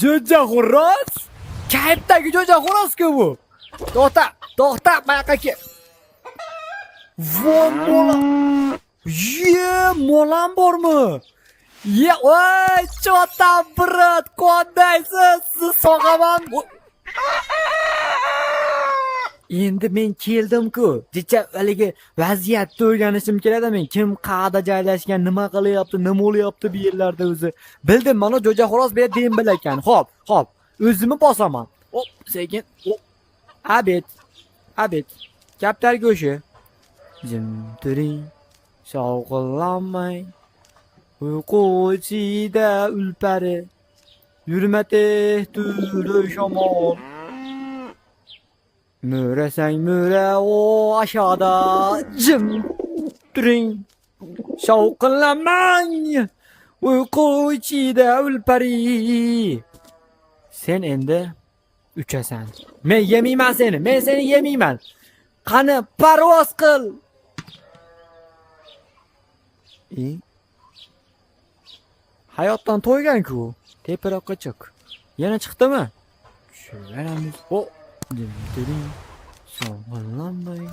Jo'ja xo'roz? Kayfdagi jo'ja xo'roz-ku bu. To'xta, buyoqqa kel. Mola. Molam bormi? Voy, chota brat, qandaysiz? Siz sog'aman. Endi men keldim-ku. Jicha haligi vaziyatni o'rganishim kerak-da men. Kim qayerda joylashgan, nima qilyapti, nima bo'lyapti bu yerlarda o'zi. Bildim, mana jo'ja xo'roz bu yerda dem bilakan. Xo'p. O'zimni bosaman. Hop, sekin. Abed. Kaptar go'shi. Jim turing. Shovqinlanmay. Uyqu ichida ulpari. Yurmate tulu shamol. Mürasang müra o aşağıda jim turing. Shovqinlanmang. Uyqu ichida ulpari. Sen endi uchasan. Men yemayman seni. Men seni yemayman. Qani parvoz qil. Hayotdan to'ygan-ku. Teparoqqa chiq. Yana chiqdimi? Tushiramiz. Dimdiring. Sog'lanmay.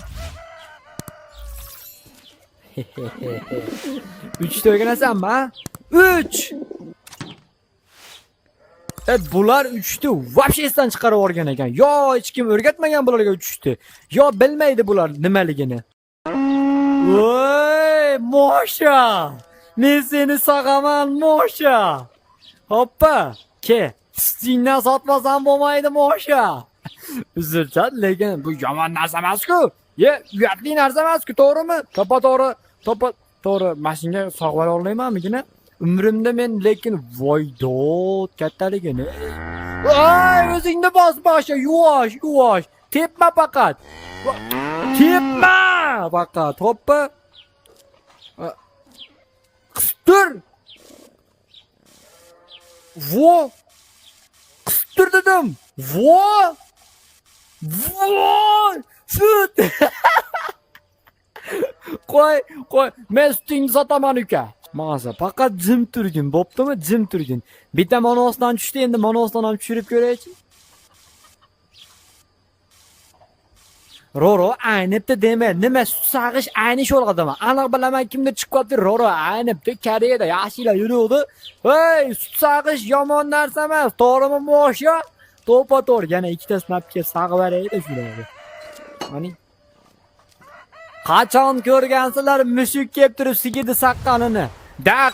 3 to'yganasanmi? 3. Bular 3 ni вообще esdan chiqarib yuborgan ekan. Yo, hech kim o'rgatmagan bularga 3 ni. Yo, bilmaydi bular nimaligini. Voy, Mosha. Men seni sog'aman, Mosha. Hoppa, ke. Stingdan sotmasam bo'lmaydi, Mosha. Uzrchan, lekin bu yomon narsa emas-ku. Uyatli narsa emas-ku, to'g'rimi? To'g'ri, mashinga sog'ib olmaymanmigina? Umrimda men lekin voydod kattaligini. Voy, o'zingni bos, Mosha, yuvosh. Tepma faqat. Tepma faqat. Hoppa. Qistir. Qistir dedim. Sut. Qo'y, men sutingni sotaman uka. Ma'za, faqat jim turgin, bo'ptimi? Jim turgin. Bitta monosdan tushdi, endi monosdan ham tushirib ko'raychi. Roro aynibdi dema, nima sut sag'ish ayni sho'lg'adimi? Aniq bilaman kimdir chiqyapti, Roro aynibdi, Koreyada yashila yuruvdi. Hey, sut sag'ish yomon narsa emas, to'g'rimi Mosha? To'g'ri, yana ikkita snapga sag'ib beraydi shularga. Mana qachon ko'rgansizlar mushuk kelib turib sigirni saqqanini?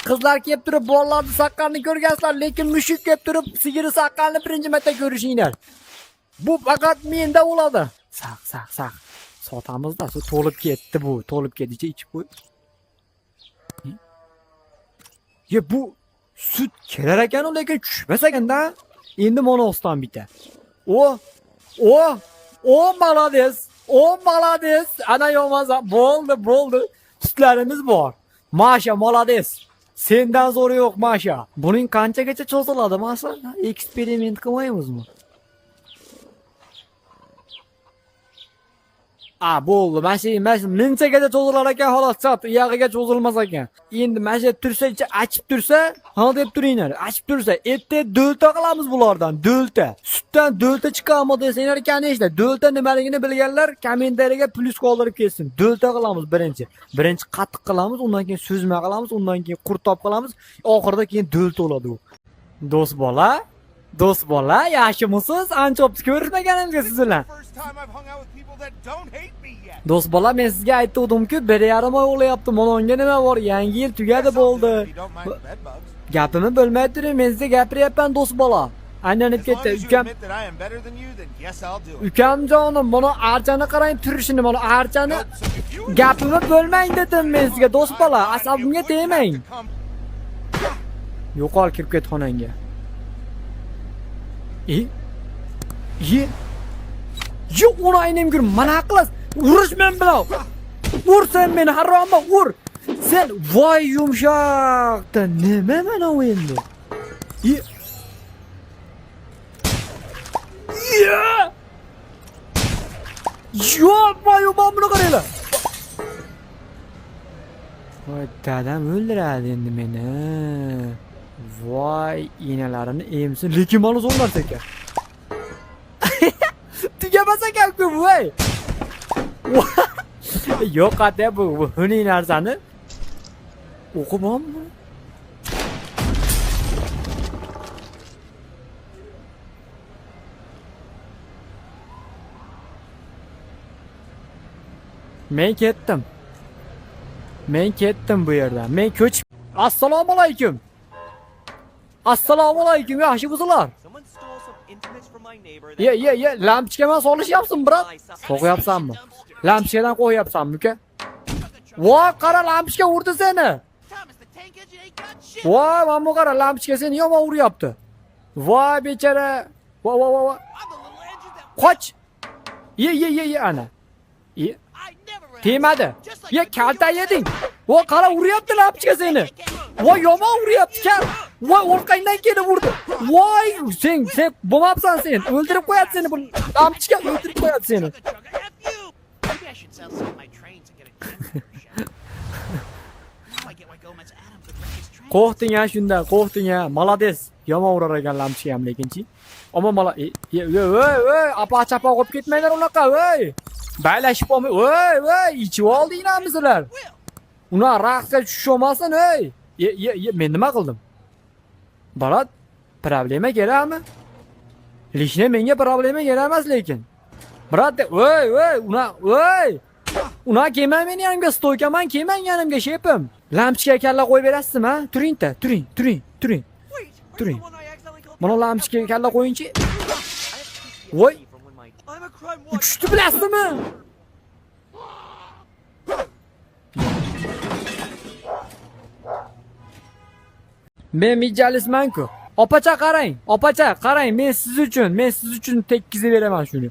Qizlar kelib turib bolalarni saqqanini ko'rgansizlar, lekin mushuk kelib turib sigirni saqqanini birinchi marta ko'rishinglar. Bu faqat menda bo'ladi. Saq. Sotamiz-da, to'lib ketdi bu. To'lib ketdi, ichib qo'y. Bu sut kelar ekan, lekin tushmas ekan-da. Endi monosdan bitta. Молодец. Ana yomasa bo'ldi. Sutlarimiz bor. Masha, молодец. Sendan zo'ri yo'q, Masha. Buning qanchagacha cho'ziladi, masalan? Eksperiment qilmaymizmi? Bo'ldi. Mana minchagacha cho'zilar ekan, xolos chat, uyog'iga cho'zilmas ekan. Endi mana tursa, achib tursa, ha deb turinglar. Achib tursa, erta do'lta qilamiz bulardan, do'lta. Sutdan do'lta chiqadimi desanglar ekan, eshitdi. Do'lta nimaligini bilganlar kommentariyaga plus qoldirib ketsin. Do'lta qilamiz birinchi. Birinchi qattiq qilamiz, undan keyin suzma qilamiz, undan keyin qurtob qilamiz, oxirida keyin do'lta bo'ladi u. Do'st bola, yaxshimisiz? Ancha vaqt ko'rishmaganimizga siz bilan. Do'st bola, men sizga aytdim-ku, 1,5 oy o'layapti. Mononga nima bor? Yangi yil tugadi bo'ldi. Gapimni bo'lmay turing, men sizga gapiryapman, do'st bola. Aylanib ketdi. Ukamjonim, mana archani qarang turishini, mana archani. Gapimni bo'lmang dedim men sizga, do'st bola. Asabimga tegmang. Yo'qol, kirib ket xonangga. Yo'q, uni aynim gir, mana qilas. Urish men bilan. Ur sen meni, haromma, ur. Sen voy yumshoqda nima mana u endi? Yo'q, voy, buni qaranglar. Voy, dadam o'ldiradi endi meni. Voy, iynalarini emsin, lekin mana zo'rlar ekan. Tugamas ekan-ku voy. Yo'q, qat'a bu huning narsani o'qib olmi? Men ketdim bu yerdan. Men ko'chib. Assalomu alaykum. Assalomu alaykum, yaxshi buzlar. Ye, lampochkaman solishyapsan, brat. Qo'yapsanmi? Lampochkadan qo'yapsanmi, uka? Voy, qara, lampochka urdi seni. Voy, mana bu qara, lampochka seni yomon uryapti. Voy, bechara. Voy. Qoch. Ye, ana. Ye. Tegmadi. Ye, kalta yeding. Voy, qara, uryapti lampochka seni. Voy, yomon uryapti, kal. Voy, orqangdan kelib urdi. Voy, sen bo'lmabsan sen. O'ldirib qo'yadi seni bu lampochka, o'ldirib qo'yadi seni. Qo'rqding ha shundan, qo'rqding ha. Молодец. Yomon urar ekan lampochka ham lekinchi. Ammo voy, apa-chapa qo'yib ketmanglar unaqa, voy. Baylashib olmay, voy, ichib oldinglarmi sizlar? Ular raqsga tushish olmasin, voy. Ye, men nima qildim? Barat, problema kerakmi? Lishne menga problema kerak emas lekin. Brat, voy, una kelmang meni yanimga, stoykaman, kelmang yanimga shepim. Lampochkaga kalla qo'yib berasizmi, ha? Turing. Mana lampochkaga kalla qo'yingchi. Voy. Uchishni bilasizmi? Men mijalisman-ku. Opacha qarang, men siz uchun tekkizib beraman shuni.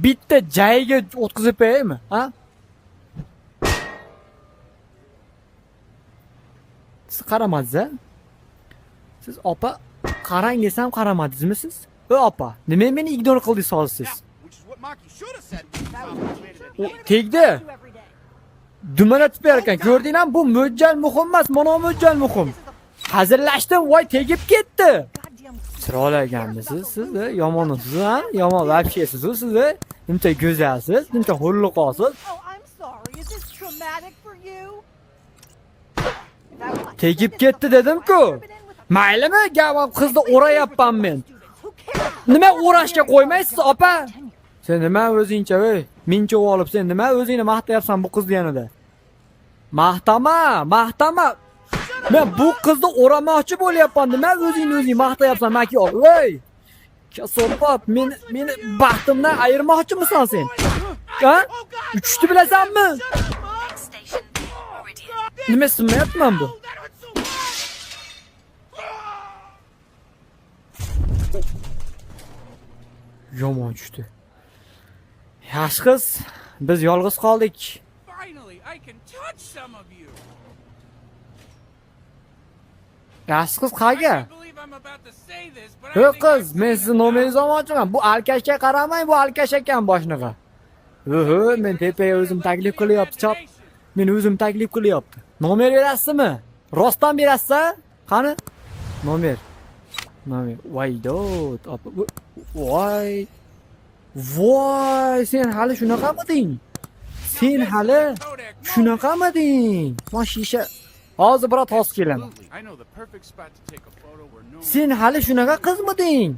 Bitta joyiga o'tkazib qo'yaymi, ha? Siz qaramadingiz-a? Siz opa qarang desam qaramadingizmi siz? Opa, nima meni ignor qildingiz hozir siz? Tegdi. Dumalatib ber ekan. Ko'rdinglarmi? Bu mo'ljal muhim emas, mana mo'ljal muhim. Hazırlaştım, voy tegib ketdi. Chiroyli ekanmisiz siz, yomonsiz, ha? Yomon vobshesiz siz. Nimcha go'zalsiz, nimcha hurliqosiz. Tegib ketdi dedim-ku. Maylimi? Gavon qizni o'rayapman men. Nima o'rashga qo'ymaysiz, opa? Sen nima o'zingcha, voy? Mincha olib sen nima o'zingni maqtayapsan bu qizni yanida? Maqtama. Men bu qizni o'ramoqchi bo'lyapman. Nima o'zing maqtayapsan, maki ol. Voy! Kasopat, meni baxtimdan ayirmoqchimisan sen? Ha? Uchishni bilasanmi? Nima sinmayapman bu? Yomon tushdi. Yaxshi qiz, biz yolg'iz qoldik. Yaxshi qiz qayga? Yo'q qiz, men sizni nomeringizni olmoqchiman. Bu alkashga qaramang, bu alkash ekan boshniga. Men tepaga o'zim taklif qilyapti, chop. Meni o'zim taklif qilyapti. Nomer berasizmi? Rostdan berasiz-a? Qani? Nomer. Voy, dod. Voy, sen hali shunaqamiding? Mashisha. Hozir biroz hos kelaman. Sen hali shunaqa qizmiding?